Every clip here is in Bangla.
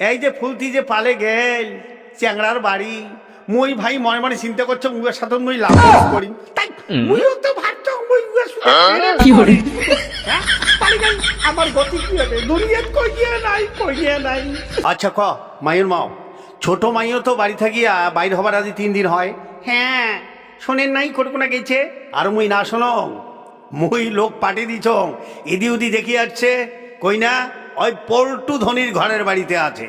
এই যে ফুলতি যে পালে গেল চ্যাংড়ার বাড়ি মুই ভাই মনে মনে চিন্তা করছো মুগের সাথে মুই লাভ করি তাই মুইও তো ভাবছো মুই কি করে পালে গেল আমার গতি কি হবে দুনিয়াত কইয়ে নাই আচ্ছা ক মায়ের মাও ছোট মাইও তো বাড়ি থাকিয়া বাইর হবার আজ 3 দিন হয়। হ্যাঁ শোনেন নাই কোনা গেছে আর মুই না শোনো মুই লোক পাঠিয়ে দিছ ইদি উদি দেখি আসছে কই না ওই পল্টু ধনির ঘরের বাড়িতে আছে।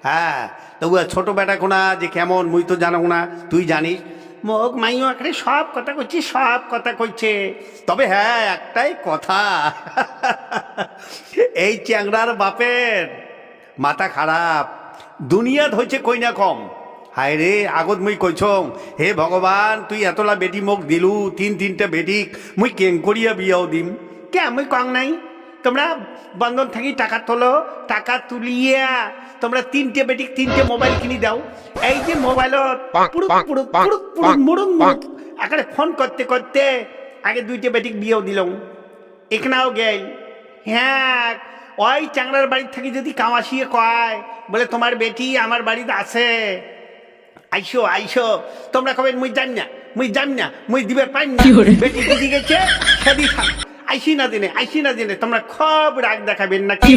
হ্যাঁ তবু ছোট বেটা কোনা যে কেমন মুই তো জানো না, তুই জানিস মোক মাইও এখানে সব কথা কইছি, সব কথা কইছে। তবে হ্যাঁ একটাই কথা এই চ্যাংড়ার বাপের মাথা খারাপ, দুনিয়াত হয়েছে কই না কম। হায় রে আগত মুই কইছ হে ভগবান তুই এতলা বেটি মোক দিলু 3-3টা বেটিক মুই কেং করিয়া বিয়াও দিম কে মুই কং নাই। তোমরা বন্ধন থাকি টাকা তোলো, টাকা তুলিয়া তোমরা 3টে বেটিক 3টে মোবাইল কিনি দাও। এই যে মোবাইলত মুড়ুন আকারে ফোন করতে করতে আগে 2টে বেটিক বিয়েও দিলাম, এখানেও গেল। হ্যাঁ ওই চ্যাংড়ার বাড়ি থাকি যদি কামাশিয়ে কয় বলে তোমার বেটি আমার বাড়িতে আছে আইসো আইসো, তোমরা কবে মুই জানি না মুই দিবে পাই না, বেটি দিদি গেছে সেদি থাক আইসি না দিনে তোমরা খুব রাগ দেখাবেন না কি।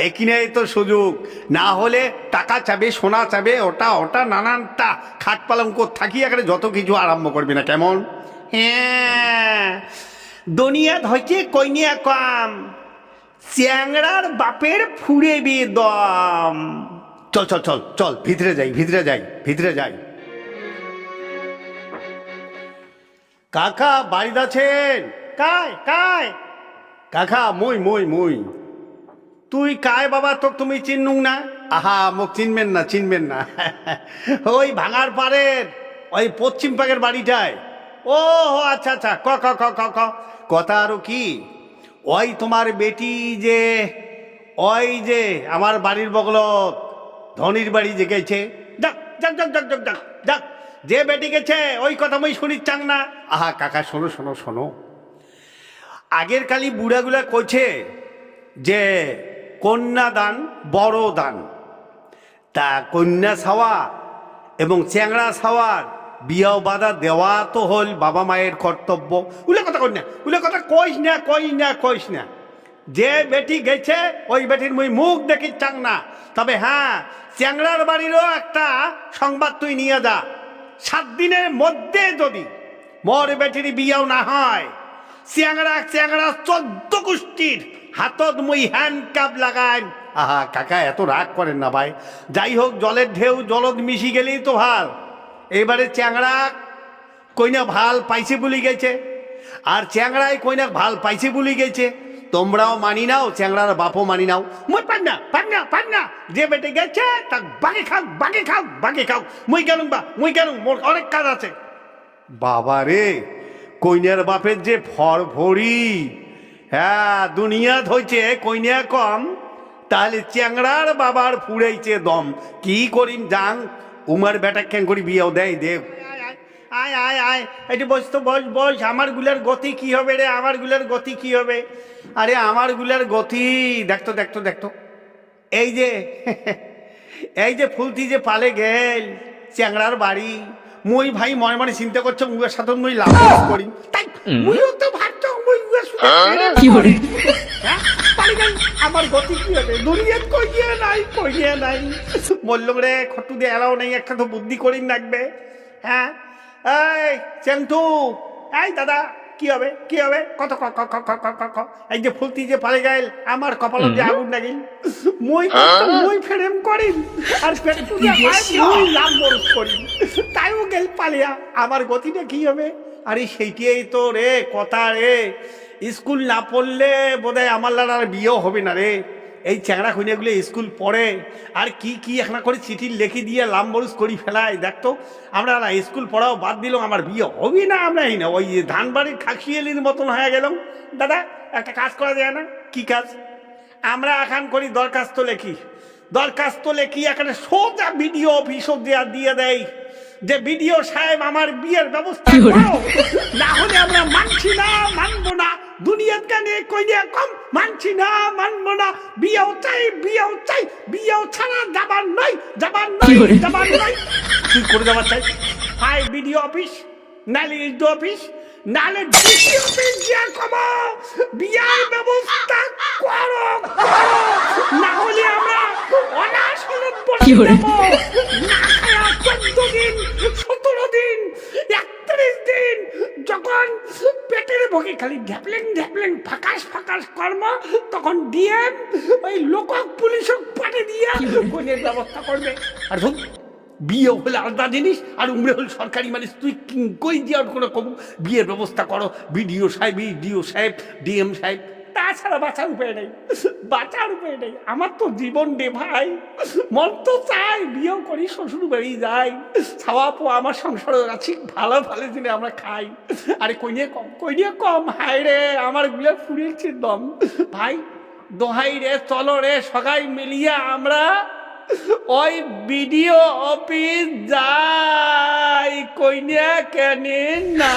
এখানে তো সুযোগ, না হলে টাকা চাবে সোনা চাবে ওটা নানানটা খাট পালঙ্ক থাকি এখানে যত কিছু আরম্ভ করবে না কেমন। হ্যাঁ দুনিয়াত হয়েছে কইনিয়া কম, চ্যাংড়ার বাপের ফুড়ে বিয়ে দম। চল চল চল চল ভিতরে যাই। কাকা বাড়িতে আছেন? কায় কাকা মুই তুই কায় বাবা তো তুমি চিনুং না? আহা মোক চিনবেন না ওই ভাঙার পাড়ের ওই পশ্চিম পাকের বাড়িটায়। ও আচ্ছা ক কথা আরো কি ওই তোমার বেটি যে ওই যে আমার বাড়ির বগলত ধনির বাড়ি যে গেছে যাক যে বেটি গেছে ওই কথা মই শুনি চাং না। আহা কাকা শোনো আগের কালি বুড়াগুলা কইছে যে কন্যা দান বড় দান, তা কন্যা ছাওয়া এবং চ্যাংড়া ছাওয়ার বিয়াও বাধা দেওয়া তো হল বাবা মায়ের কর্তব্য। উলে কথা কইস না যে বেটি গেছে ওই বেটির মুই মুখ দেখি চাং না। তবে হ্যাঁ চ্যাংড়ার বাড়িরও একটা সংবাদ তুই নিয়ে যা, 7 দিনের মধ্যে যদি মোর বেটির বিয়াও না হয় চ্যাংড়া 14 গোষ্ঠীর হাতত মুই হ্যান্ডকাপ লাগাই। আহা কাকা এত রাগ করেন না ভাই, যাই হোক জলের ঢেউ জলদ মিশি গেলেই তো ভাল। এবারে চ্যাংড়া কইনা ভাল পাইছে বলি গেছে আর চ্যাংড়ায় কইনা ভাল পাইছে বলি গেছে, তোমরাও মানি নাও চ্যাংড়ার বাপও মানি নাও। মুই পান না যে বেটে গেছে তা বাগে খাও মুই গেলুম মোর অনেক কাজ আছে। বাবা রে কইনার বাপের যে ফরফরি, হ্যাঁ দুনিয়াত হইছে কইনা কম, তাহলে চ্যাংড়ার বাবার ফুড়াইছে দম। কি করিম যাং উমার বেটা কেন করি বিয়েও দেয় দেব। আয় একটু বস আমার গুলার গতি কি হবে রে, আমার গুলার গতি কি হবে? আরে আমার গুলার গতি দেখতো এই যে ফুলতি যে পালে গেল চ্যাংড়ার বাড়ি মুই ভাই মনে মনে চিন্তা করছো মুগের সাথে মুই লাভ করি তাই মুইও তো ভাবছো মুই কি করে আমার গতি কি হবে দুনিয়াত কইয়ে নাই বললাম রে খট্টু দিয়ে এলাও নেই, একটা তো বুদ্ধি করিন রাখবে। হ্যাঁ এই চেন্টু এই দাদা কি হবে কত এই যে ফুলতি যে পালে গেল আমার কপালত যে আগুন লাগিল মুই ফেরেম করিম আর মুই লাভ বরস করিম, তাইও গেল পালিয়া আমার গতিটা কি হবে? আরে সেইটাই তো রে কথা রে, স্কুল না পড়লে বোধহয় আমার লাড়ার বিয়েও হবে না রে। এই চ্যাংড়া খুঁড়িয়াগুলো স্কুল পড়ে আর কি এখন করে চিঠি লিখে দিয়ে লাম্বরুস করি ফেলায়। দেখতো আমরা না স্কুল পড়াও বাদ দিলাম, আমার বিয়ে হবি না আমরা এই না ওই ধানবাড়ির খাকিয়েলির মতন হয়ে গেলাম। দাদা একটা কাজ করা যায় না? কি কাজ? আমরা এখন করি দরখাস্ত লেখি এখানে সোজা বিডিও অফিসও দিয়ে দেয় যে বিডিও সাহেব আমার বিয়ের ব্যবস্থা করো, না হলে আমরা মানবো না দুনিয়াত গানে কইনে কম মানছি না, মানবো না, বিয়েও চাই, বিয়েও চাই, বিয়েও ছাড়া যাবার নয়, যাবার নয়, যাবার নয়। কি করে যাবার চাই? হাই বিডিও অফিস, নালে ইসডি অফিস, নালে ডিসি অফিস যা কমো বিয়ার ব্যবস্থা করো, করো, না হলে আমরা অনাসনত বসে দেব। না খায়া 14 দিন, 17 দিন, 31 দিন, যখন পেটের ভোগে খালি ঢ্যাপলেন ঢ্যাপলেন ফাঁকাস ফাঁকাস কর্ম, তখন ডিএম ওই লোকক পুলিশক পাঠিয়ে দিয়ে কোনের ব্যবস্থা করবে। আর ধুন, বিয়ে হলে আলাদা জিনিস, আর উমরে হল সরকারি মানুষ, তুই কই দেওয়ার কোনো কম বিয়ের ব্যবস্থা করো, বিডিও সাহেব, ডিও সাহেব, ডিএম সাহেব। তাছাড়া বাঁচার উপায় নেই, বাঁচার উপায় নেই। আমার তো জীবন রে ভাই, মন তো চাই বিয়েও করি, শ্বশুর বাড়ি যাই, খাওয়া পোয়া আমার সংসার আছি, ভালো ভালো দিনে আমরা খাই। আরে কই নিয়ে কম, কই নিয়ে কম, হাই রে আমার গুলো ফুরিয়েছে দম। ভাই দোহাই রে, চলো রে সবাই মিলিয়ে আমরা ওই বিডিও অফিস যাই, কইনা কেন না।